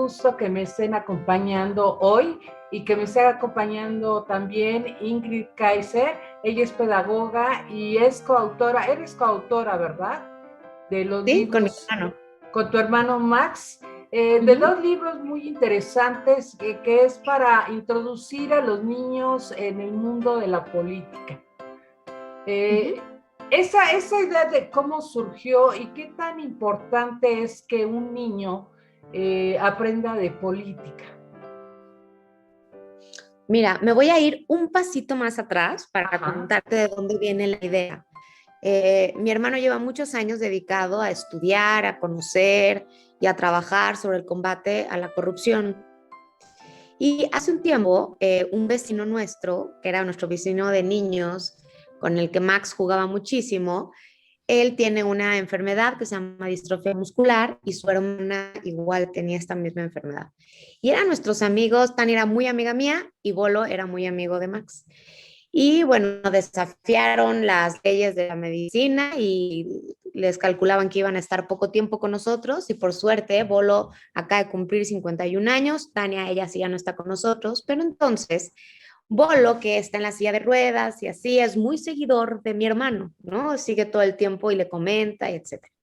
gusto que me estén acompañando hoy y que me esté acompañando también Ingrid Kaiser. Ella es pedagoga y es coautora, eres coautora, ¿verdad? De los Sí, con mi libros hermano. con tu hermano Max, de Ujú, dos libros muy interesantes que es para introducir a los niños en el mundo de la política. Eh, ujú. esa idea de cómo surgió y qué tan importante es que un niño aprenda de política. Mira, me voy a ir un pasito más atrás para Ajá. contarte de dónde viene la idea. Mi hermano lleva muchos años dedicado a estudiar, a conocer y a trabajar sobre el combate a la corrupción. Y hace un tiempo, un vecino nuestro, que era nuestro vecino de niños, con el que Max jugaba muchísimo, él tiene una enfermedad que se llama distrofia muscular y su hermana igual tenía esta misma enfermedad. Y eran nuestros amigos, Tani era muy amiga mía y Bolo era muy amigo de Max. Y bueno, desafiaron las leyes de la medicina y les calculaban que iban a estar poco tiempo con nosotros y por suerte Bolo acaba de cumplir 51 años, Tania, ella sí ya no está con nosotros, pero entonces Bolo, que está en la silla de ruedas y así, es muy seguidor de mi hermano, ¿no? Sigue todo el tiempo y le comenta, etcétera.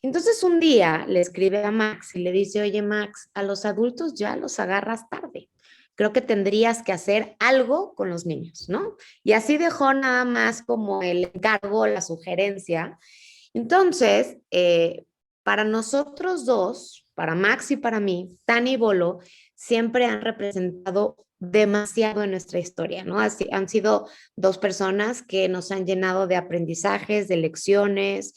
Entonces un día le escribe a Max y le dice, oye Max, a los adultos ya los agarras tarde. Creo que tendrías que hacer algo con los niños, ¿no? Y así dejó nada más como el encargo, la sugerencia. Entonces, para nosotros dos, para Max y para mí, Tani y Bolo siempre han representado demasiado en nuestra historia, ¿no? Así, han sido dos personas que nos han llenado de aprendizajes, de lecciones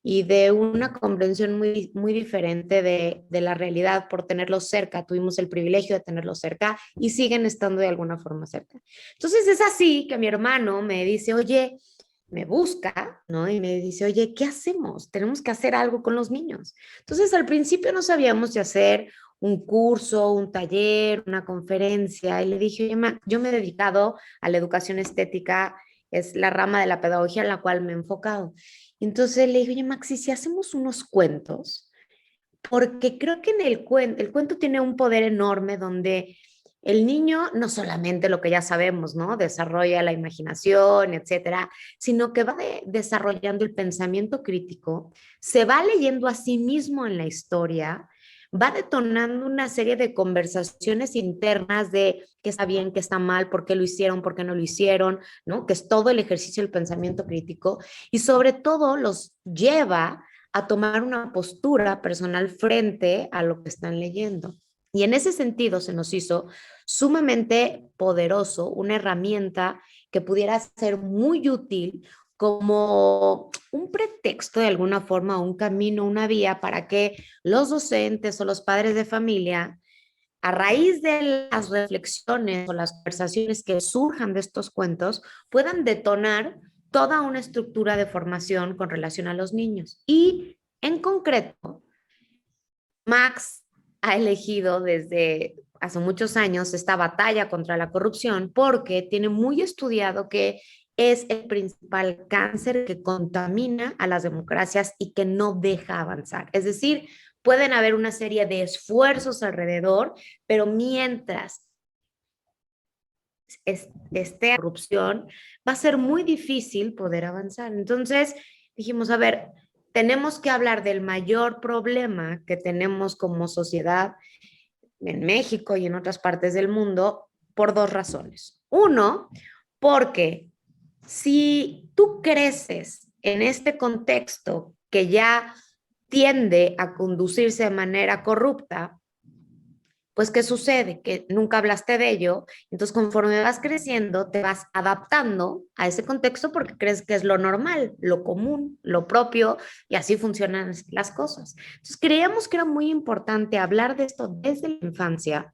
y de una comprensión muy, muy diferente de la realidad por tenerlos cerca. Tuvimos el privilegio de tenerlos cerca y siguen estando de alguna forma cerca. Entonces es así que mi hermano me dice, oye, me busca, ¿no? Y me dice, oye, ¿qué hacemos? Tenemos que hacer algo con los niños. Entonces, al principio no sabíamos si hacer un curso, un taller, una conferencia, y le dije, oye, yo me he dedicado a la educación estética, es la rama de la pedagogía en la cual me he enfocado. Entonces le dije, oye, Maxi, si hacemos unos cuentos, porque creo que en el cuento tiene un poder enorme donde el niño no solamente lo que ya sabemos, ¿no? Desarrolla la imaginación, etcétera, sino que va desarrollando el pensamiento crítico, se va leyendo a sí mismo en la historia, va detonando una serie de conversaciones internas de qué está bien, qué está mal, por qué lo hicieron, por qué no lo hicieron, ¿no? Que es todo el ejercicio del pensamiento crítico y sobre todo los lleva a tomar una postura personal frente a lo que están leyendo. Y en ese sentido se nos hizo sumamente poderoso, una herramienta que pudiera ser muy útil como un pretexto de alguna forma, un camino, una vía para que los docentes o los padres de familia, a raíz de las reflexiones o las conversaciones que surjan de estos cuentos, puedan detonar toda una estructura de formación con relación a los niños. Y en concreto, Max ha elegido desde hace muchos años esta batalla contra la corrupción porque tiene muy estudiado que es el principal cáncer que contamina a las democracias y que no deja avanzar. Es decir, pueden haber una serie de esfuerzos alrededor, pero mientras esté corrupción, va a ser muy difícil poder avanzar. Entonces dijimos, a ver, tenemos que hablar del mayor problema que tenemos como sociedad en México y en otras partes del mundo por dos razones. Uno, porque si tú creces en este contexto que ya tiende a conducirse de manera corrupta, pues ¿qué sucede? Que nunca hablaste de ello, entonces conforme vas creciendo te vas adaptando a ese contexto porque crees que es lo normal, lo común, lo propio y así funcionan las cosas. Entonces creíamos que era muy importante hablar de esto desde la infancia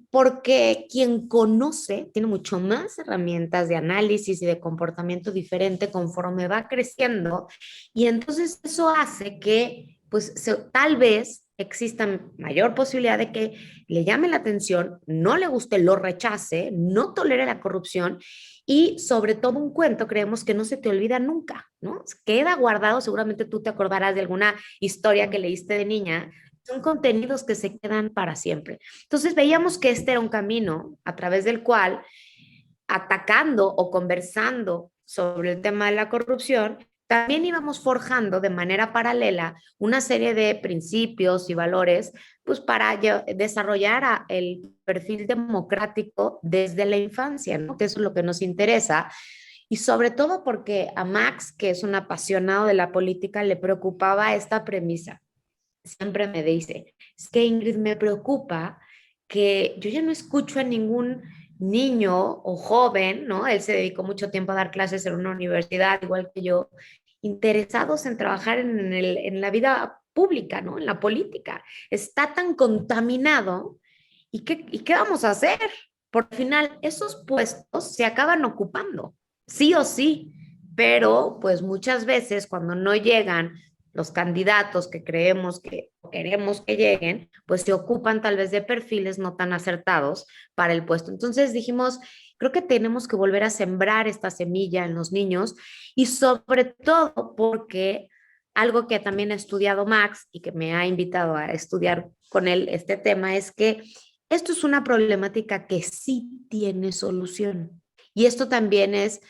porque quien conoce tiene mucho más herramientas de análisis y de comportamiento diferente conforme va creciendo y entonces eso hace que pues tal vez exista mayor posibilidad de que le llame la atención, no le guste, lo rechace, no tolere la corrupción y sobre todo un cuento creemos que no se te olvida nunca, ¿no? Queda guardado, seguramente tú te acordarás de alguna historia que leíste de niña son contenidos que se quedan para siempre. Entonces veíamos que este era un camino a través del cual, atacando o conversando sobre el tema de la corrupción, también íbamos forjando de manera paralela una serie de principios y valores, pues para desarrollar el perfil democrático desde la infancia, ¿no? Que eso es lo que nos interesa. Y sobre todo porque a Max, que es un apasionado de la política, le preocupaba esta premisa. Siempre me dice, es que Ingrid, me preocupa que yo ya no escucho a ningún niño o joven, ¿no? Él se dedicó mucho tiempo a dar clases en una universidad, igual que yo, interesados en trabajar en la vida pública, ¿no? En la política. Está tan contaminado. ¿Y qué vamos a hacer? Por final, esos puestos se acaban ocupando, sí o sí, pero pues muchas veces cuando no llegan los candidatos que creemos que queremos que lleguen, pues se ocupan tal vez de perfiles no tan acertados para el puesto. Entonces dijimos, creo que tenemos que volver a sembrar esta semilla en los niños y sobre todo porque algo que también ha estudiado Max y que me ha invitado a estudiar con él este tema es que esto es una problemática que sí tiene solución. Y esto también es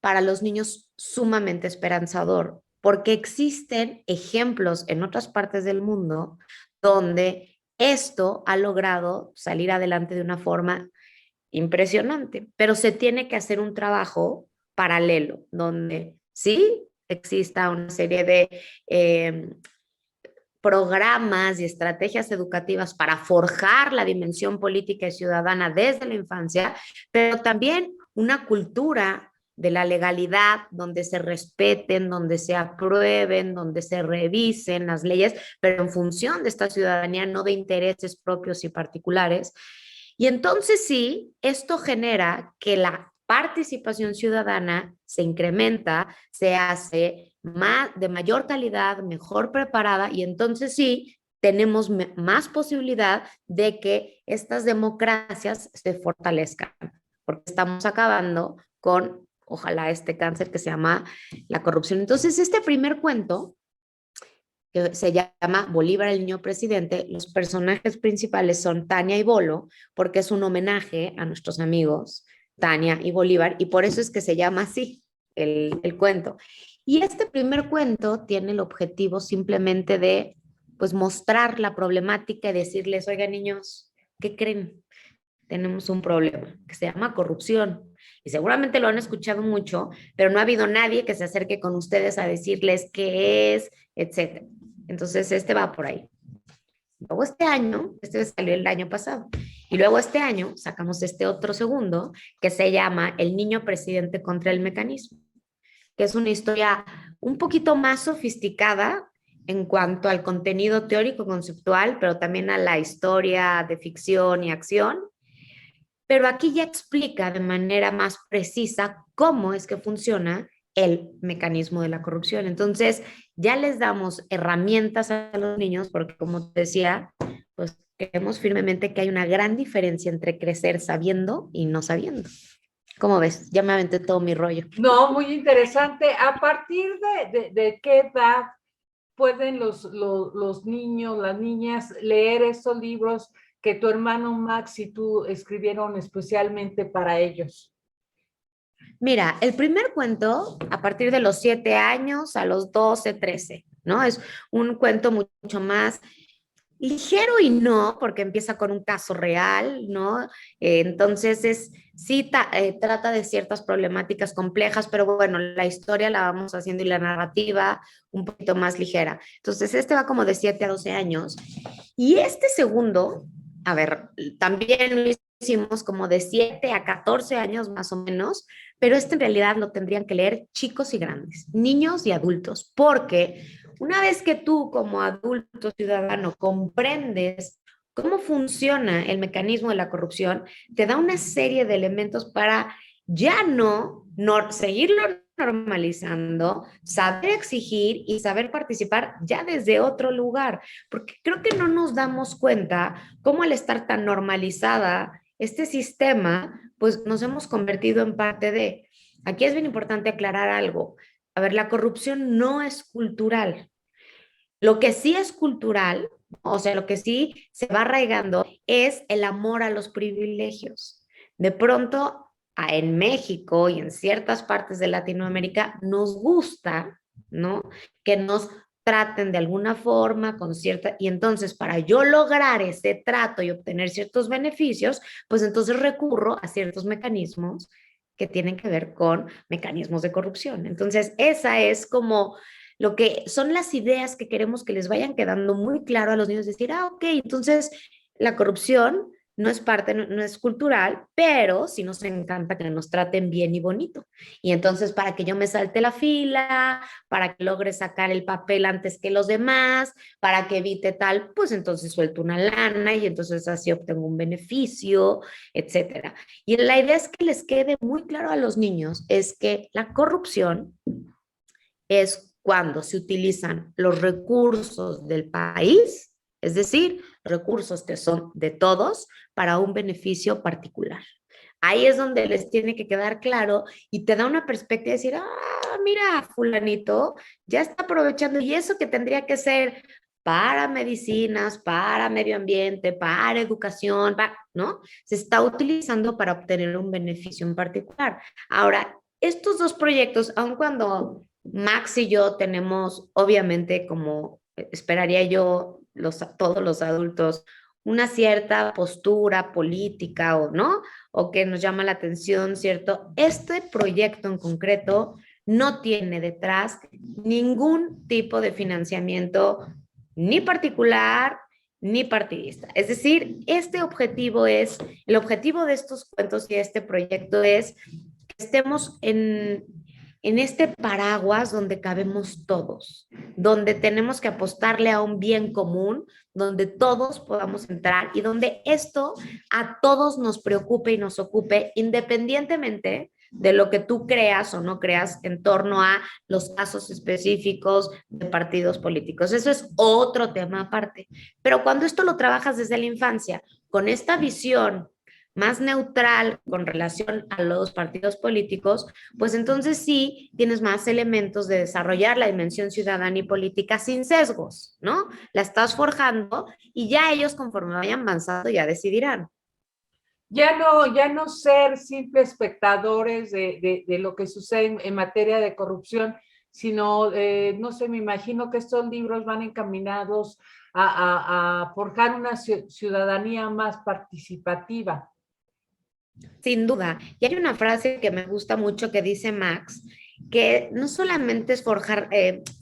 para los niños sumamente esperanzador, porque existen ejemplos en otras partes del mundo donde esto ha logrado salir adelante de una forma impresionante, pero se tiene que hacer un trabajo paralelo, donde sí exista una serie de programas y estrategias educativas para forjar la dimensión política y ciudadana desde la infancia, pero también una cultura de la legalidad donde se respeten, donde se aprueben, donde se revisen las leyes, pero en función de esta ciudadanía, no de intereses propios y particulares. Y entonces sí, esto genera que la participación ciudadana se incrementa, se hace de mayor calidad, mejor preparada y entonces sí tenemos más posibilidad de que estas democracias se fortalezcan, porque estamos acabando con, ojalá, este cáncer que se llama la corrupción. Entonces, este primer cuento, que se llama Bolívar el niño presidente, los personajes principales son Tania y Bolo, porque es un homenaje a nuestros amigos Tania y Bolívar, y por eso es que se llama así el cuento. Y este primer cuento tiene el objetivo simplemente de pues mostrar la problemática y decirles, oigan niños, ¿qué creen? Tenemos un problema que se llama corrupción. Y seguramente lo han escuchado mucho, pero no ha habido nadie que se acerque con ustedes a decirles qué es, etcétera. Entonces, este va por ahí. Luego este año, este salió el año pasado, y luego este año sacamos este otro segundo que se llama El niño presidente contra el mecanismo, que es una historia un poquito más sofisticada en cuanto al contenido teórico conceptual, pero también a la historia de ficción y acción. Pero aquí ya explica de manera más precisa cómo es que funciona el mecanismo de la corrupción. Entonces, ya les damos herramientas a los niños, porque como te decía, pues creemos firmemente que hay una gran diferencia entre crecer sabiendo y no sabiendo. ¿Cómo ves? Ya me aventé todo mi rollo. No, muy interesante. ¿A partir de qué edad pueden los niños, las niñas leer estos libros que tu hermano Max y tú escribieron especialmente para ellos? Mira, el primer cuento, a partir de los 7 años a los 12, 13, ¿no? Es un cuento mucho más ligero y no, porque empieza con un caso real, ¿no? Entonces sí trata de ciertas problemáticas complejas, pero bueno, la historia la vamos haciendo y la narrativa un poquito más ligera. Entonces este va como de 7 a 12 años. Y este segundo, a ver, también lo hicimos como de 7 a 14 años más o menos, pero este en realidad lo tendrían que leer chicos y grandes, niños y adultos, porque una vez que tú como adulto ciudadano comprendes cómo funciona el mecanismo de la corrupción, te da una serie de elementos para ya no seguirlo normalizando, saber exigir y saber participar ya desde otro lugar, porque creo que no nos damos cuenta cómo al estar tan normalizada este sistema, pues nos hemos convertido en parte de. Aquí es bien importante aclarar algo. A ver, la corrupción no es cultural. Lo que sí es cultural, o sea, lo que sí se va arraigando es el amor a los privilegios. De pronto, en México y en ciertas partes de Latinoamérica nos gusta, ¿no? Que nos traten de alguna forma con cierta, y entonces para yo lograr ese trato y obtener ciertos beneficios, pues entonces recurro a ciertos mecanismos que tienen que ver con mecanismos de corrupción. Entonces, esa es como lo que son las ideas que queremos que les vayan quedando muy claro a los niños, decir, ok, entonces la corrupción no es parte, no es cultural, pero sí nos encanta que nos traten bien y bonito. Y entonces para que yo me salte la fila, para que logre sacar el papel antes que los demás, para que evite tal, pues entonces suelto una lana y entonces así obtengo un beneficio, etcétera. Y la idea es que les quede muy claro a los niños, es que la corrupción es cuando se utilizan los recursos del país, es decir, recursos que son de todos para un beneficio particular. Ahí es donde les tiene que quedar claro y te da una perspectiva de decir, mira, fulanito, ya está aprovechando y eso que tendría que ser para medicinas, para medio ambiente, para educación, ¿no? Se está utilizando para obtener un beneficio en particular. Ahora, estos dos proyectos, aun cuando Max y yo tenemos, obviamente, como esperaría yo, todos los adultos, una cierta postura política o no, o que nos llama la atención, ¿cierto? Este proyecto en concreto no tiene detrás ningún tipo de financiamiento ni particular ni partidista. Es decir, el objetivo de estos cuentos y este proyecto es que estemos en este paraguas donde cabemos todos, donde tenemos que apostarle a un bien común, donde todos podamos entrar y donde esto a todos nos preocupe y nos ocupe, independientemente de lo que tú creas o no creas en torno a los casos específicos de partidos políticos. Eso es otro tema aparte. Pero cuando esto lo trabajas desde la infancia, con esta visión más neutral con relación a los partidos políticos, pues entonces sí tienes más elementos de desarrollar la dimensión ciudadana y política sin sesgos, ¿no? La estás forjando y ya ellos conforme vayan avanzando ya decidirán. Ya no ser simples espectadores de lo que sucede en materia de corrupción, sino, no sé, me imagino que estos libros van encaminados a forjar una ciudadanía más participativa. Sin duda. Y hay una frase que me gusta mucho que dice Max, que no solamente es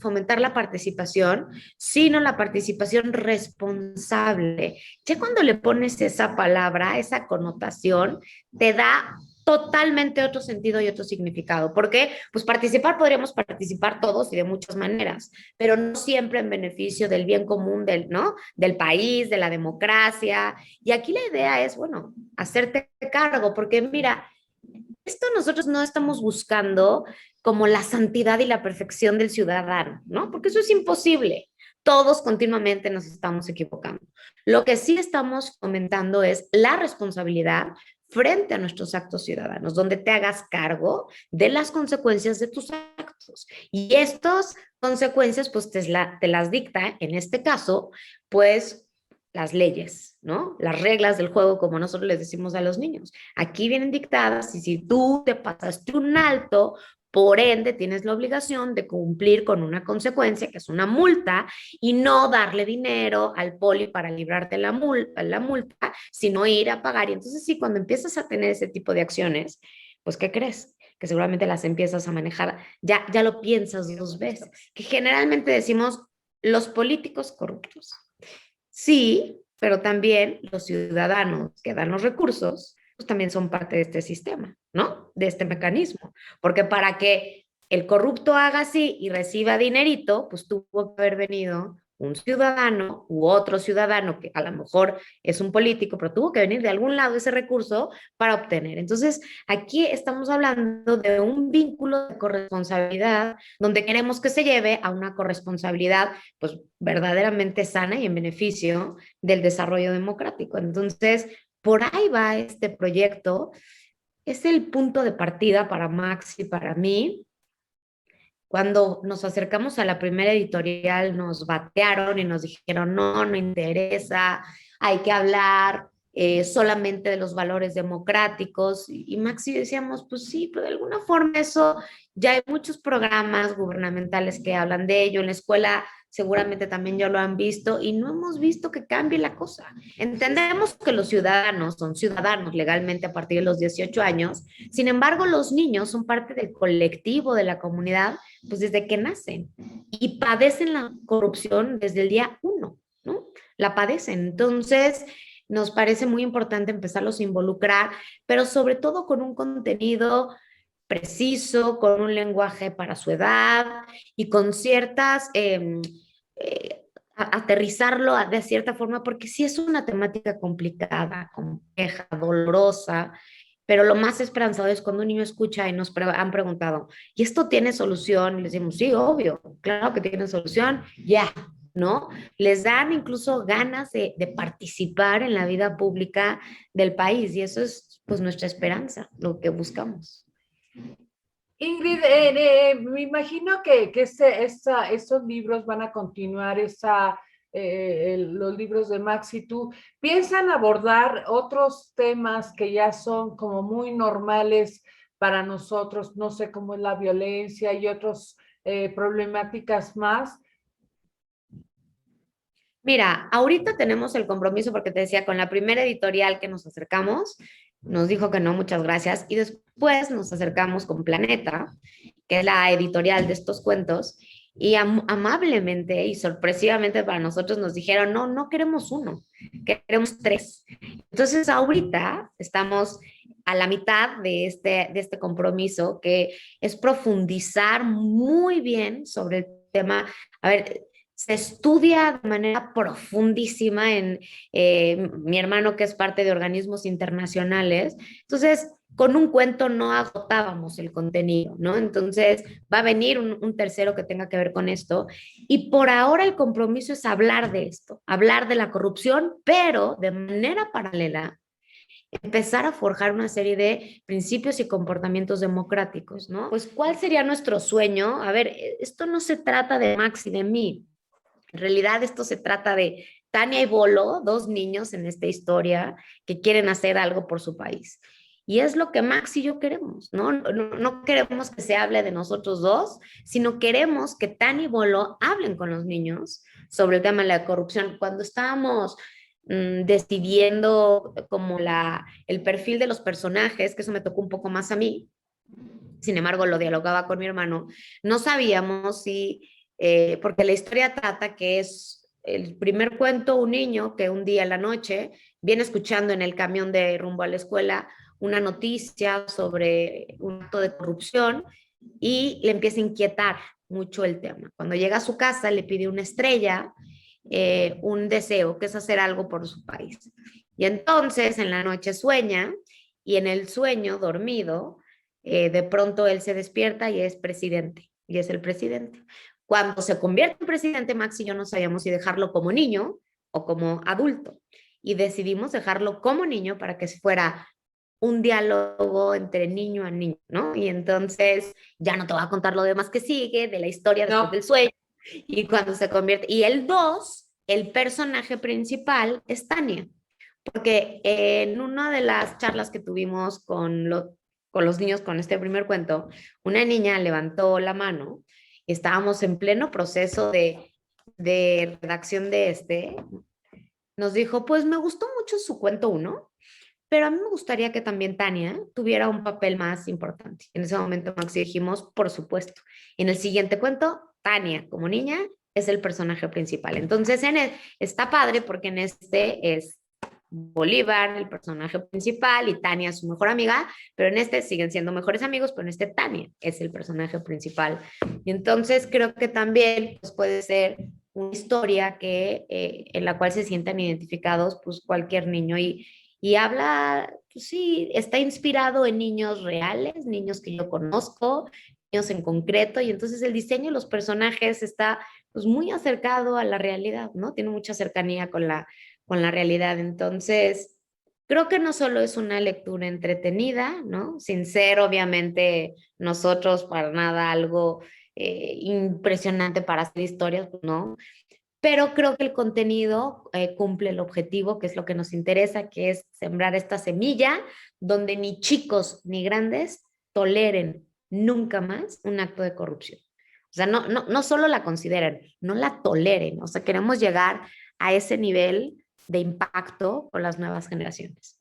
fomentar la participación, sino la participación responsable. Ya cuando le pones esa palabra, esa connotación, te da totalmente otro sentido y otro significado. Porque, pues participar, podríamos participar todos y de muchas maneras, pero no siempre en beneficio del bien común del, ¿no? Del país, de la democracia. Y aquí la idea es, bueno, hacerte cargo, porque mira, esto nosotros no estamos buscando como la santidad y la perfección del ciudadano, ¿no? Porque eso es imposible. Todos continuamente nos estamos equivocando. Lo que sí estamos fomentando es la responsabilidad frente a nuestros actos ciudadanos, donde te hagas cargo de las consecuencias de tus actos. Y estas consecuencias, pues te las dicta, en este caso, pues las leyes, ¿no? Las reglas del juego, como nosotros les decimos a los niños. Aquí vienen dictadas y si tú te pasaste un alto, por ende tienes la obligación de cumplir con una consecuencia, que es una multa, y no darle dinero al poli para librarte la multa, sino ir a pagar. Y entonces sí, cuando empiezas a tener ese tipo de acciones, pues ¿qué crees? Que seguramente las empiezas a manejar, ya lo piensas dos veces, que generalmente decimos los políticos corruptos. Sí, pero también los ciudadanos que dan los recursos, pues también son parte de este sistema, ¿no? De este mecanismo. Porque para que el corrupto haga así y reciba dinerito, pues tuvo que haber venido un ciudadano u otro ciudadano que a lo mejor es un político, pero tuvo que venir de algún lado ese recurso para obtener. Entonces, aquí estamos hablando de un vínculo de corresponsabilidad donde queremos que se lleve a una corresponsabilidad pues verdaderamente sana y en beneficio del desarrollo democrático. Entonces, por ahí va este proyecto. Es el punto de partida para Max y para mí. Cuando nos acercamos a la primera editorial, nos batearon y nos dijeron, no, no interesa, hay que hablar solamente de los valores democráticos. Y Max y yo decíamos, pues sí, pero de alguna forma eso, ya hay muchos programas gubernamentales que hablan de ello. En la escuela seguramente también ya lo han visto y no hemos visto que cambie la cosa. Entendemos que los ciudadanos son ciudadanos legalmente a partir de los 18 años, sin embargo, los niños son parte del colectivo, de la comunidad, pues desde que nacen y padecen la corrupción desde el día uno, ¿no? La padecen. Entonces, nos parece muy importante empezarlos a involucrar, pero sobre todo con un contenido preciso, con un lenguaje para su edad y con ciertas, aterrizarlo de cierta forma, porque sí es una temática complicada, compleja, dolorosa, pero lo más esperanzador es cuando un niño escucha y han preguntado, ¿y esto tiene solución? Y les decimos, sí, obvio, claro que tiene solución, ya, ¿no? Les dan incluso ganas de participar en la vida pública del país y eso es pues nuestra esperanza, lo que buscamos. Ingrid, me imagino que estos libros van a continuar, los libros de Max y tú, ¿piensan abordar otros temas que ya son como muy normales para nosotros, no sé, como es la violencia y otras problemáticas más? Mira, ahorita tenemos el compromiso, porque te decía, con la primera editorial que nos acercamos, nos dijo que no, muchas gracias, y después nos acercamos con Planeta, que es la editorial de estos cuentos, y amablemente y sorpresivamente para nosotros nos dijeron, no, no queremos uno, queremos tres. Entonces ahorita estamos a la mitad de este compromiso, que es profundizar muy bien sobre el tema. A ver, se estudia de manera profundísima en mi hermano, que es parte de organismos internacionales. Entonces, con un cuento no agotábamos el contenido, ¿no? Entonces, va a venir un tercero que tenga que ver con esto. Y por ahora el compromiso es hablar de esto, hablar de la corrupción, pero de manera paralela empezar a forjar una serie de principios y comportamientos democráticos, ¿no? Pues, ¿cuál sería nuestro sueño? A ver, esto no se trata de Max y de mí. En realidad esto se trata de Tania y Bolo, dos niños en esta historia que quieren hacer algo por su país. Y es lo que Max y yo queremos, ¿no? No queremos que se hable de nosotros dos, sino queremos que Tania y Bolo hablen con los niños sobre el tema de la corrupción. Cuando estábamos decidiendo como el perfil de los personajes, que eso me tocó un poco más a mí, sin embargo lo dialogaba con mi hermano, no sabíamos si porque la historia trata que es el primer cuento, un niño que un día en la noche viene escuchando en el camión de rumbo a la escuela una noticia sobre un acto de corrupción y le empieza a inquietar mucho el tema. Cuando llega a su casa le pide una estrella, un deseo, que es hacer algo por su país. Y entonces en la noche sueña y en el sueño dormido, de pronto él se despierta y es presidente, y es el presidente. Cuando se convierte en presidente, Max y yo no sabíamos si dejarlo como niño o como adulto. Y decidimos dejarlo como niño para que fuera un diálogo entre niño a niño, ¿no? Y entonces ya no te voy a contar lo demás que sigue de la historia después No. del sueño. Y cuando se convierte, y el 2, el personaje principal es Tania, porque en una de las charlas que tuvimos con los niños con este primer cuento, una niña levantó la mano, estábamos en pleno proceso de redacción de nos dijo, pues me gustó mucho su cuento uno, pero a mí me gustaría que también Tania tuviera un papel más importante. En ese momento Maxi dijimos, por supuesto. En el siguiente cuento, Tania como niña es el personaje principal. Entonces está padre porque en este es Bolívar, el personaje principal, y Tania su mejor amiga, pero en este siguen siendo mejores amigos, pero en este Tania es el personaje principal. Y entonces creo que también pues, puede ser una historia en la cual se sientan identificados pues cualquier niño y habla, pues sí, está inspirado en niños reales, niños que yo conozco, niños en concreto, y entonces el diseño de los personajes está pues muy acercado a la realidad, ¿no? Tiene mucha cercanía con la realidad. Entonces, creo que no solo es una lectura entretenida, ¿no? Sin ser obviamente nosotros para nada algo impresionante para hacer historias, ¿no? Pero creo que el contenido cumple el objetivo, que es lo que nos interesa, que es sembrar esta semilla donde ni chicos ni grandes toleren nunca más un acto de corrupción. O sea, no solo la consideren, no la toleren. O sea, queremos llegar a ese nivel de impacto con las nuevas generaciones.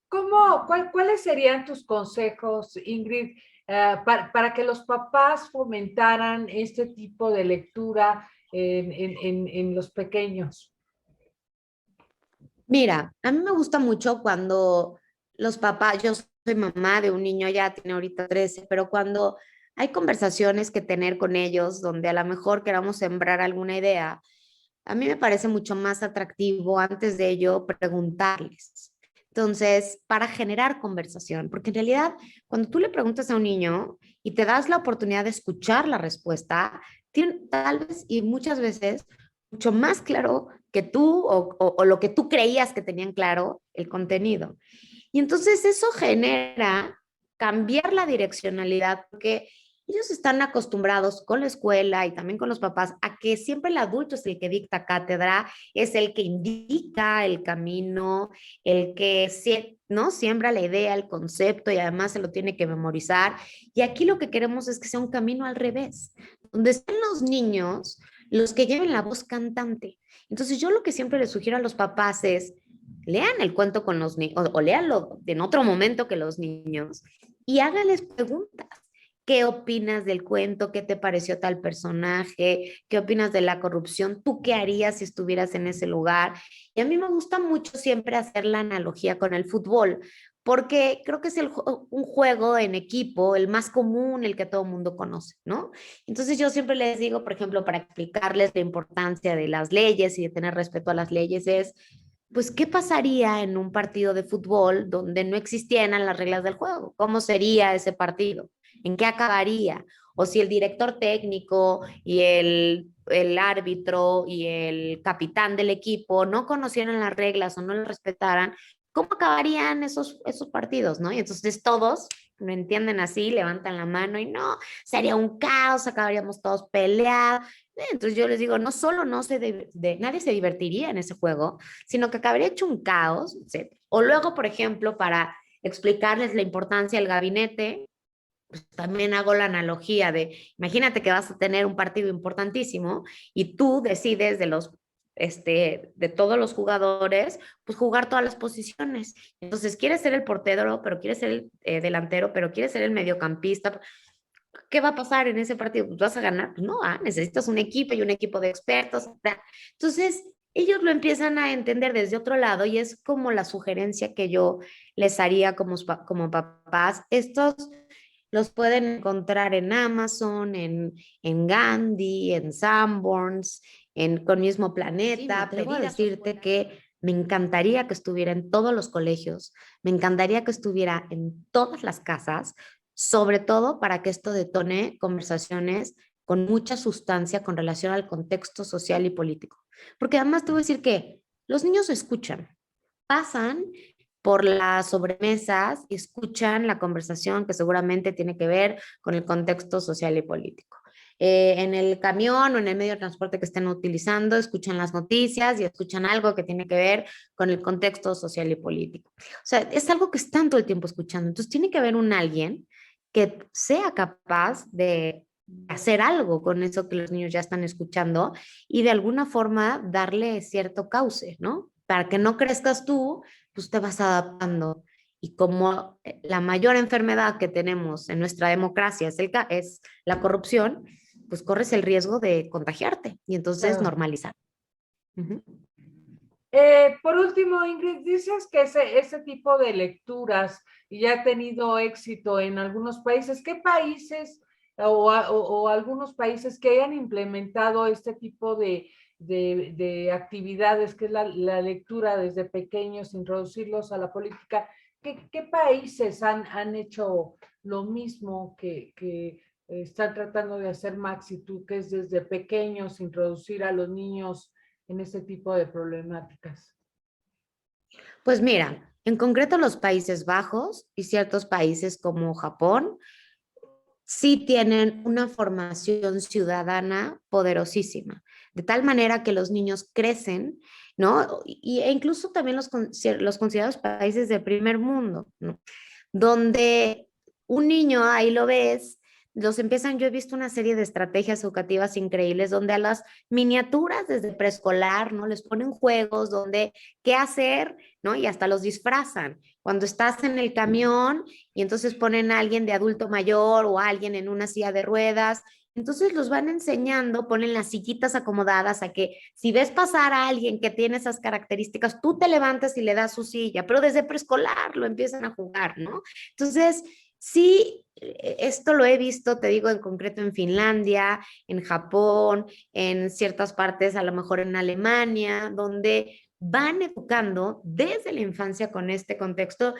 ¿Cuáles serían tus consejos, Ingrid, para que los papás fomentaran este tipo de lectura en los pequeños? Mira, a mí me gusta mucho cuando los papás, yo soy mamá de un niño, ya tiene ahorita 13, pero cuando hay conversaciones que tener con ellos donde a lo mejor queramos sembrar alguna idea, a mí me parece mucho más atractivo antes de ello preguntarles. Entonces, para generar conversación, porque en realidad cuando tú le preguntas a un niño y te das la oportunidad de escuchar la respuesta, tiene, tal vez y muchas veces mucho más claro que tú o lo que tú creías que tenían claro el contenido. Y entonces eso genera cambiar la direccionalidad, porque ellos están acostumbrados con la escuela y también con los papás a que siempre el adulto es el que dicta cátedra, es el que indica el camino, el que ¿no? Siembra la idea, el concepto y además se lo tiene que memorizar. Y aquí lo que queremos es que sea un camino al revés, donde estén los niños los que lleven la voz cantante. Entonces yo lo que siempre les sugiero a los papás es, lean el cuento con los niños o léanlo en otro momento que los niños y háganles preguntas. ¿Qué opinas del cuento? ¿Qué te pareció tal personaje? ¿Qué opinas de la corrupción? ¿Tú qué harías si estuvieras en ese lugar? Y a mí me gusta mucho siempre hacer la analogía con el fútbol, porque creo que es un juego en equipo, el más común, el que todo el mundo conoce, ¿no? Entonces yo siempre les digo, por ejemplo, para explicarles la importancia de las leyes y de tener respeto a las leyes, es, pues, ¿qué pasaría en un partido de fútbol donde no existieran las reglas del juego? ¿Cómo sería ese partido? ¿En qué acabaría? O si el director técnico y el árbitro y el capitán del equipo no conocieran las reglas o no las respetaran, ¿cómo acabarían esos partidos, no? Y entonces todos lo entienden así, levantan la mano y no, sería un caos, acabaríamos todos peleados. Entonces yo les digo, no solo nadie se divertiría en ese juego, sino que acabaría hecho un caos, etc. O luego, por ejemplo, para explicarles la importancia del gabinete, pues también hago la analogía de, imagínate que vas a tener un partido importantísimo y tú decides de todos los jugadores, pues jugar todas las posiciones. Entonces, quieres ser el portero, pero quieres ser el delantero, pero quieres ser el mediocampista. ¿Qué va a pasar en ese partido? Pues vas a ganar. Pues no, necesitas un equipo y un equipo de expertos. Entonces, ellos lo empiezan a entender desde otro lado y es como la sugerencia que yo les haría como papás. Estos los pueden encontrar en Amazon, en Gandhi, en Sanborns, con Mismo Planeta. Sí, atrevo a decirte que me encantaría que estuviera en todos los colegios, me encantaría que estuviera en todas las casas, sobre todo para que esto detone conversaciones con mucha sustancia con relación al contexto social y político. Porque además te voy a decir que los niños escuchan, pasan por las sobremesas y escuchan la conversación que seguramente tiene que ver con el contexto social y político. En el camión o en el medio de transporte que estén utilizando, escuchan las noticias y escuchan algo que tiene que ver con el contexto social y político. O sea, es algo que están todo el tiempo escuchando. Entonces, tiene que haber alguien que sea capaz de hacer algo con eso que los niños ya están escuchando y de alguna forma darle cierto cauce, ¿no? Para que no crezcas tú, pues te vas adaptando. Y como la mayor enfermedad que tenemos en nuestra democracia es la corrupción, pues corres el riesgo de contagiarte y entonces Claro. normalizar. Uh-huh. Por último, Ingrid, dices que ese tipo de lecturas ya ha tenido éxito en algunos países. ¿Qué países o algunos países que hayan implementado este tipo de actividades, que es la lectura desde pequeños, introducirlos a la política? ¿Qué países han hecho lo mismo que están tratando de hacer Max y tú, que es desde pequeños introducir a los niños en ese tipo de problemáticas? Pues mira, en concreto los Países Bajos y ciertos países como Japón sí tienen una formación ciudadana poderosísima, de tal manera que los niños crecen, ¿no? E incluso también los considerados países de primer mundo, ¿no? Donde un niño, ahí lo ves, yo he visto una serie de estrategias educativas increíbles donde a las miniaturas desde preescolar, ¿no? Les ponen juegos donde qué hacer, ¿no? Y hasta los disfrazan. Cuando estás en el camión y entonces ponen a alguien de adulto mayor o a alguien en una silla de ruedas, entonces los van enseñando, ponen las sillitas acomodadas a que si ves pasar a alguien que tiene esas características, tú te levantas y le das su silla, pero desde preescolar lo empiezan a jugar, ¿no? Entonces, sí, esto lo he visto, te digo, en concreto en Finlandia, en Japón, en ciertas partes, a lo mejor en Alemania, donde van educando desde la infancia con este contexto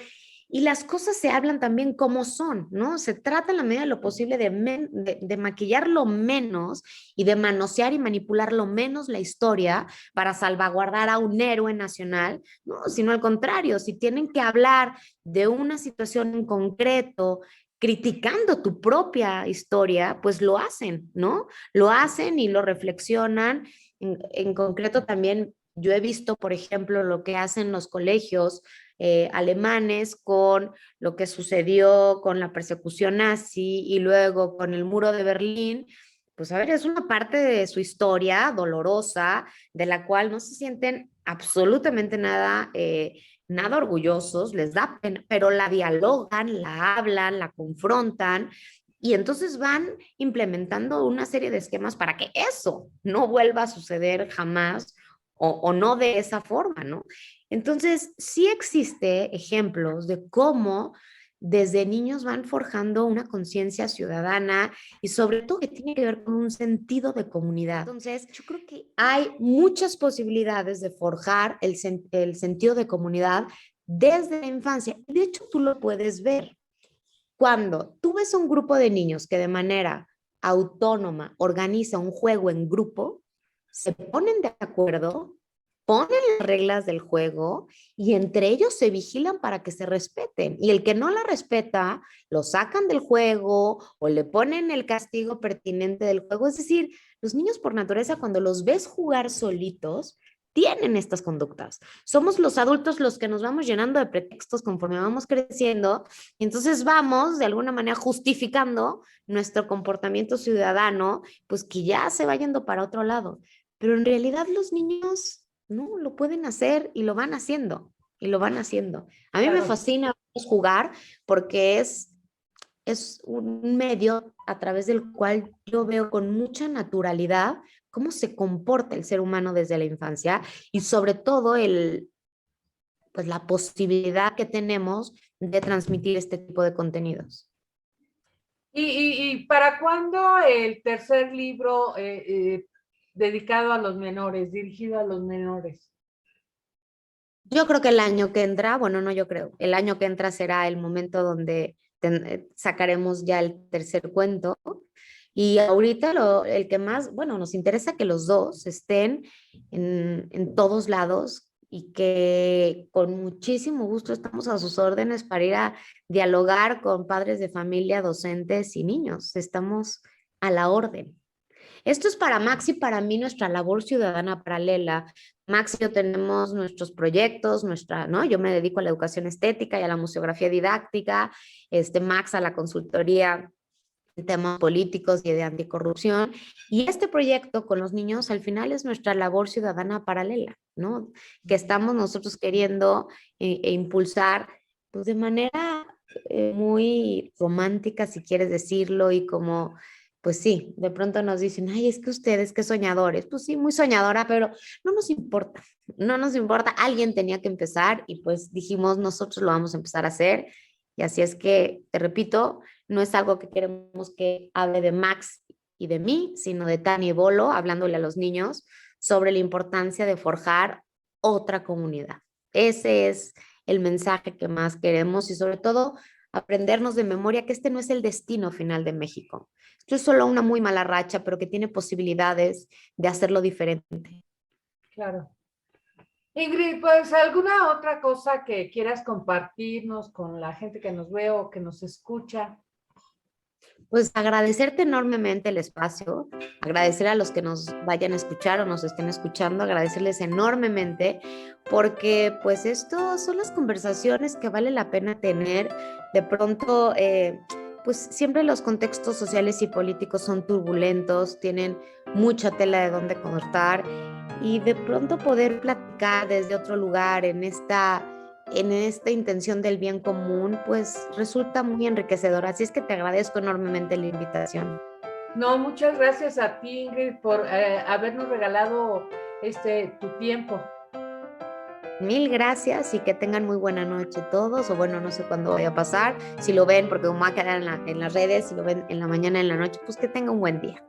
y las cosas se hablan también como son, ¿no? Se trata en la medida de lo posible de maquillar lo menos y de manosear y manipular lo menos la historia para salvaguardar a un héroe nacional, ¿no? Sino al contrario, si tienen que hablar de una situación en concreto, criticando tu propia historia, pues lo hacen, ¿no? Lo hacen y lo reflexionan. En concreto también yo he visto, por ejemplo, lo que hacen los colegios alemanes con lo que sucedió con la persecución nazi y luego con el muro de Berlín. Pues a ver, es una parte de su historia dolorosa, de la cual no se sienten absolutamente nada orgullosos, les da pena, pero la dialogan, la hablan, la confrontan y entonces van implementando una serie de esquemas para que eso no vuelva a suceder jamás o no de esa forma, ¿no? Entonces, sí existe ejemplos de cómo desde niños van forjando una conciencia ciudadana y sobre todo que tiene que ver con un sentido de comunidad. Entonces, yo creo que hay muchas posibilidades de forjar el sentido de comunidad desde la infancia. De hecho, tú lo puedes ver. Cuando tú ves un grupo de niños que de manera autónoma organiza un juego en grupo, se ponen de acuerdo, ponen las reglas del juego y entre ellos se vigilan para que se respeten. Y el que no la respeta, lo sacan del juego o le ponen el castigo pertinente del juego. Es decir, los niños por naturaleza, cuando los ves jugar solitos, tienen estas conductas. Somos los adultos los que nos vamos llenando de pretextos conforme vamos creciendo y entonces vamos de alguna manera justificando nuestro comportamiento ciudadano, pues que ya se va yendo para otro lado. Pero en realidad los niños no lo pueden hacer y lo van haciendo. Y lo van haciendo. A mí me Claro. fascina jugar porque es un medio a través del cual yo veo con mucha naturalidad cómo se comporta el ser humano desde la infancia y sobre todo pues la posibilidad que tenemos de transmitir este tipo de contenidos. ¿Y para cuándo el tercer libro dedicado a los menores, dirigido a los menores? Yo creo que el año que entra, bueno, no yo creo, el año que entra será el momento donde sacaremos ya el tercer cuento. Y ahorita el que más, bueno, nos interesa que los dos estén en todos lados y que con muchísimo gusto estamos a sus órdenes para ir a dialogar con padres de familia, docentes y niños. Estamos a la orden. Esto es para Max y para mí nuestra labor ciudadana paralela. Max y yo tenemos nuestros proyectos, ¿no? Yo me dedico a la educación estética y a la museografía didáctica, Max a la consultoría en temas políticos y de anticorrupción. Y este proyecto con los niños al final es nuestra labor ciudadana paralela, ¿no? Que estamos nosotros queriendo impulsar pues de manera muy romántica, si quieres decirlo, y como pues sí, de pronto nos dicen, ay, es que ustedes, qué soñadores. Pues sí, muy soñadora, pero no nos importa, no nos importa. Alguien tenía que empezar y pues dijimos, nosotros lo vamos a empezar a hacer. Y así es que, te repito, no es algo que queremos que hable de Max y de mí, sino de Tani y Bolo, hablándole a los niños sobre la importancia de forjar otra comunidad. Ese es el mensaje que más queremos y sobre todo aprendernos de memoria que este no es el destino final de México. Esto es solo una muy mala racha, pero que tiene posibilidades de hacerlo diferente. Claro. Ingrid, pues alguna otra cosa que quieras compartirnos con la gente que nos ve o que nos escucha. Pues agradecerte enormemente el espacio, agradecer a los que nos vayan a escuchar o nos estén escuchando, agradecerles enormemente porque pues esto son las conversaciones que vale la pena tener. De pronto, pues siempre los contextos sociales y políticos son turbulentos, tienen mucha tela de dónde cortar y de pronto poder platicar desde otro lugar en esta intención del bien común, pues resulta muy enriquecedor. Así es que te agradezco enormemente la invitación. No, muchas gracias a ti, Ingrid, por habernos regalado tu tiempo. Mil gracias y que tengan muy buena noche todos, o bueno, no sé cuándo vaya a pasar, si lo ven, porque como va a quedar en las redes, si lo ven en la mañana, en la noche, pues que tengan un buen día.